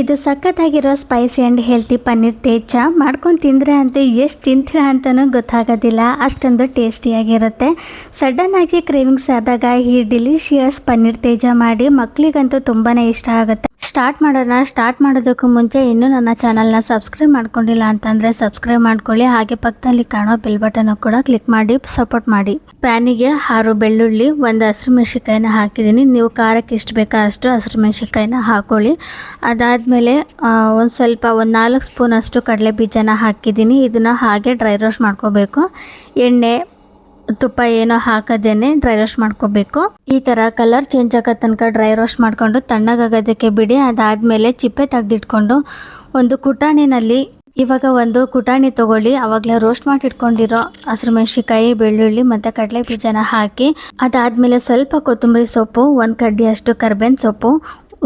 ಇದು ಸಖತ್ತಾಗಿರೋ spicy and healthy paneer ತೇಜ ಮಾಡ್ಕೊಂಡು ತಿಂದರೆ ಅಂತ ಎಷ್ಟು ತಿಂತೀರಾ ಅಂತಲೂ ಗೊತ್ತಾಗೋದಿಲ್ಲ, ಅಷ್ಟೊಂದು ಟೇಸ್ಟಿಯಾಗಿರುತ್ತೆ. ಸಡನ್ನಾಗಿ ಕ್ರೇವಿಂಗ್ಸ್ ಆದಾಗ ಈ ಡಿಲಿಷಿಯಸ್ ಪನ್ನೀರ್ ತೇಜ ಮಾಡಿ ಮಕ್ಕಳಿಗಂತೂ ತುಂಬಾ ಇಷ್ಟ ಆಗುತ್ತೆ. ಸ್ಟಾರ್ಟ್ ಮಾಡೋದಕ್ಕೂ ಮುಂಚೆ ಇನ್ನೂ ನನ್ನ ಚಾನಲ್ನ ಸಬ್ಸ್ಕ್ರೈಬ್ ಮಾಡ್ಕೊಂಡಿಲ್ಲ ಅಂತಂದರೆ ಸಬ್ಸ್ಕ್ರೈಬ್ ಮಾಡ್ಕೊಳ್ಳಿ. ಹಾಗೆ ಪಕ್ಕದಲ್ಲಿ ಕಾಣೋ ಬೆಲ್ ಬಟನ್ ಕೂಡ ಕ್ಲಿಕ್ ಮಾಡಿ ಸಪೋರ್ಟ್ ಮಾಡಿ. ಪ್ಯಾನಿಗೆ 6 ಬೆಳ್ಳುಳ್ಳಿ, 1 ಹಸಿರು ಮೆಣಸಿನ್ಕಾಯಿನ ಹಾಕಿದ್ದೀನಿ. ನೀವು ಖಾರಕ್ಕೆ ಎಷ್ಟು ಬೇಕೋ ಅಷ್ಟು ಹಸಿರು ಮೆಣಸಿನ್ಕಾಯಿನ ಹಾಕೊಳ್ಳಿ. ಅದಾದಮೇಲೆ ಒಂದು 4 ಸ್ಪೂನಷ್ಟು ಕಡಲೆ ಬೀಜನ ಹಾಕಿದ್ದೀನಿ. ಇದನ್ನು ಹಾಗೆ ಡ್ರೈ ರೋಸ್ಟ್ ಮಾಡ್ಕೋಬೇಕು. ಎಣ್ಣೆ ತುಪ್ಪ ಏನೋ ಹಾಕದೇನೆ ಡ್ರೈ ರೋಸ್ಟ್ ಮಾಡ್ಕೋಬೇಕು. ಈ ಥರ ಕಲರ್ ಚೇಂಜ್ ಆಗೋ ತನಕ ಡ್ರೈ ರೋಸ್ಟ್ ಮಾಡಿಕೊಂಡು ತಣ್ಣಗಾಗೋದಕ್ಕೆ ಬಿಡಿ. ಅದಾದಮೇಲೆ ಚಿಪ್ಪೆ ತೆಗೆದಿಟ್ಕೊಂಡು ಒಂದು ಕುಟಾಣಿನಲ್ಲಿ ಒಂದು ಕುಟಾಣಿ ತೊಗೊಳ್ಳಿ. ಆವಾಗಲೇ ರೋಸ್ಟ್ ಮಾಡಿ ಇಟ್ಕೊಂಡಿರೋ ಹಸಿರು ಮೆಣಸಿನ್ಕಾಯಿ, ಬೆಳ್ಳುಳ್ಳಿ ಮತ್ತು ಕಡಲೆ ಬೀಜನ ಹಾಕಿ, ಅದಾದಮೇಲೆ ಸ್ವಲ್ಪ ಕೊತ್ತಂಬರಿ ಸೊಪ್ಪು, 1 ಕಡ್ಡಿಯಷ್ಟು ಕರ್ಬೇವಿನ ಸೊಪ್ಪು,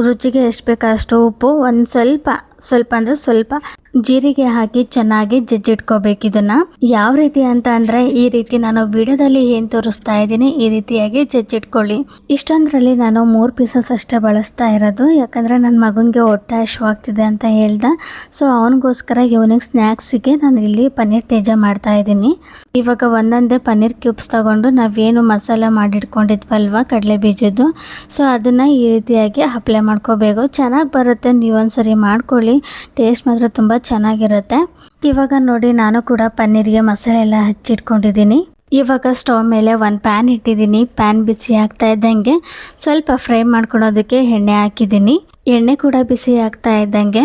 ರುಚಿಗೆ ಎಷ್ಟು ಬೇಕೋ ಅಷ್ಟು ಉಪ್ಪು, ಒಂದು ಸ್ವಲ್ಪ ಜೀರಿಗೆ ಹಾಕಿ ಚೆನ್ನಾಗಿ ಜಜ್ಜಿಟ್ಕೋಬೇಕು. ಇದನ್ನು ಯಾವ ರೀತಿ ಅಂತ ಅಂದರೆ ಈ ರೀತಿ ನಾನು ವಿಡಿಯೋದಲ್ಲಿ ಏನು ತೋರಿಸ್ತಾ ಇದ್ದೀನಿ ಈ ರೀತಿಯಾಗಿ ಜಜ್ಜಿಟ್ಕೊಳ್ಳಿ. ಇಷ್ಟೊಂದರಲ್ಲಿ ನಾನು 3 ಪೀಸಸ್ ಅಷ್ಟೇ ಬಳಸ್ತಾ ಇರೋದು, ಯಾಕಂದರೆ ನನ್ನ ಮಗನಿಗೆ ಹೊಟ್ಟೆ ಹಶ್ವಾಗ್ತಿದೆ ಅಂತ ಹೇಳ್ದೆ. ಸೊ ಅವನಿಗೋಸ್ಕರ ಈವ್ನಿಂಗ್ ಸ್ನ್ಯಾಕ್ಸಿಗೆ ನಾನು ಇಲ್ಲಿ ಪನ್ನೀರ್ ತೇಜ ಮಾಡ್ತಾ ಇದ್ದೀನಿ. ಇವಾಗ ಒಂದೊಂದೇ ಪನ್ನೀರ್ ಕ್ಯೂಬ್ಸ್ ತಗೊಂಡು ನಾವೇನು ಮಸಾಲ ಮಾಡಿಟ್ಕೊಂಡಿದ್ವಲ್ವ ಕಡಲೆ ಬೀಜದ್ದು, ಸೊ ಅದನ್ನು ಈ ರೀತಿಯಾಗಿ ಅಪ್ಲೈ ಮಾಡ್ಕೋಬೇಕು. ಚೆನ್ನಾಗಿ ಬರುತ್ತೆ, ನೀವೊಂದ್ಸರಿ ಮಾಡ್ಕೊಳ್ಳಿ, ಟೇಸ್ಟ್ ಮಾತ್ರ ತುಂಬ ಚೆನ್ನಾಗಿರುತ್ತೆ. ಇವಾಗ ನೋಡಿ ನಾನು ಕೂಡ ಪನ್ನೀರ್ಗೆ ಮಸಾಲೆ ಎಲ್ಲ ಹಚ್ಚಿಟ್ಕೊಂಡಿದ್ದೀನಿ. ಇವಾಗ ಸ್ಟವ್ ಮೇಲೆ ಒಂದು ಪ್ಯಾನ್ ಇಟ್ಟಿದ್ದೀನಿ. ಪ್ಯಾನ್ ಬಿಸಿ ಆಗ್ತಾ ಇದ್ದಂಗೆ ಸ್ವಲ್ಪ ಫ್ರೈ ಮಾಡ್ಕೊಳೋದಕ್ಕೆ ಎಣ್ಣೆ ಹಾಕಿದ್ದೀನಿ. ಎಣ್ಣೆ ಕೂಡ ಬಿಸಿ ಆಗ್ತಾ ಇದ್ದಂಗೆ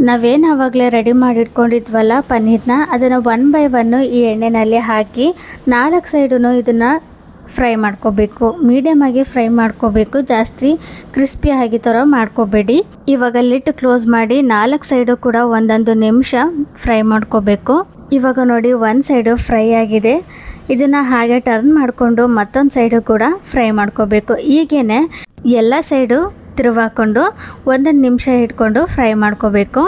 ನಾವೇನು ಆವಾಗಲೇ ರೆಡಿ ಮಾಡಿಟ್ಕೊಂಡಿದ್ವಲ್ಲ ಪನ್ನೀರ್ನ, ಅದನ್ನು 1 by 1 ಈ ಎಣ್ಣೆನಲ್ಲಿ ಹಾಕಿ 4 ಸೈಡೂ ಇದನ್ನು ಫ್ರೈ ಮಾಡ್ಕೋಬೇಕು. ಮೀಡಿಯಮ್ ಆಗಿ ಫ್ರೈ ಮಾಡ್ಕೋಬೇಕು, ಜಾಸ್ತಿ ಕ್ರಿಸ್ಪಿ ಆಗಿ ಥರ ಮಾಡ್ಕೋಬೇಡಿ. ಇವಾಗ ಲಿಡ್ ಕ್ಲೋಸ್ ಮಾಡಿ 4 ಸೈಡು ಕೂಡ 1 ನಿಮಿಷ ಫ್ರೈ ಮಾಡ್ಕೋಬೇಕು. ಇವಾಗ ನೋಡಿ 1 ಸೈಡು ಫ್ರೈ ಆಗಿದೆ. ಇದನ್ನು ಹಾಗೆ ಟರ್ನ್ ಮಾಡಿಕೊಂಡು ಮತ್ತೊಂದು ಸೈಡು ಕೂಡ ಫ್ರೈ ಮಾಡ್ಕೋಬೇಕು. ಹೀಗೇನೆ ಎಲ್ಲ ಸೈಡು ತಿರುವಾಕೊಂಡು 1 ನಿಮಿಷ ಇಟ್ಕೊಂಡು ಫ್ರೈ ಮಾಡ್ಕೋಬೇಕು.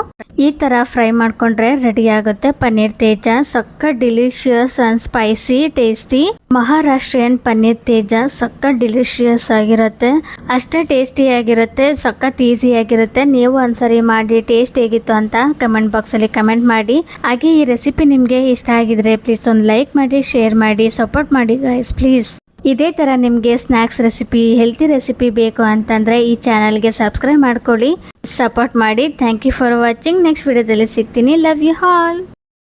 ಈ ಥರ ಫ್ರೈ ಮಾಡಿಕೊಂಡ್ರೆ ರೆಡಿ ಆಗುತ್ತೆ ಪನ್ನೀರ್ ತೇಜ. ಸಕ್ಕ delicious and spicy tasty Maharashtrian paneer ತೇಜ ಸಕ್ಕ ಡಿಲಿಷಿಯಸ್ ಆಗಿರುತ್ತೆ, ಅಷ್ಟೇ ಟೇಸ್ಟಿಯಾಗಿರುತ್ತೆ, ಸಖತ್ ಈಸಿಯಾಗಿರುತ್ತೆ. ನೀವು ಒಂದ್ಸರಿ ಮಾಡಿ ಟೇಸ್ಟ್ ಹೇಗಿತ್ತು ಅಂತ ಕಮೆಂಟ್ ಬಾಕ್ಸಲ್ಲಿ ಕಮೆಂಟ್ ಮಾಡಿ. ಹಾಗೆ ಈ ರೆಸಿಪಿ ನಿಮಗೆ ಇಷ್ಟ ಆಗಿದ್ರೆ ಪ್ಲೀಸ್ ಒಂದು ಲೈಕ್ ಮಾಡಿ, ಶೇರ್ ಮಾಡಿ, ಸಪೋರ್ಟ್ ಮಾಡಿ ಗೈಸ್ ಪ್ಲೀಸ್. ಇದೇ ಥರ ನಿಮಗೆ ಸ್ನ್ಯಾಕ್ಸ್ ರೆಸಿಪಿ, ಹೆಲ್ತಿ ರೆಸಿಪಿ ಬೇಕು ಅಂತಂದರೆ ಈ ಚಾನಲ್ಗೆ ಸಬ್ಸ್ಕ್ರೈಬ್ ಮಾಡ್ಕೊಳ್ಳಿ, ಸಪೋರ್ಟ್ ಮಾಡಿ. Thank you for watching. Next ವಿಡಿಯೋದಲ್ಲಿ ಸಿಗ್ತೀನಿ. Love you all.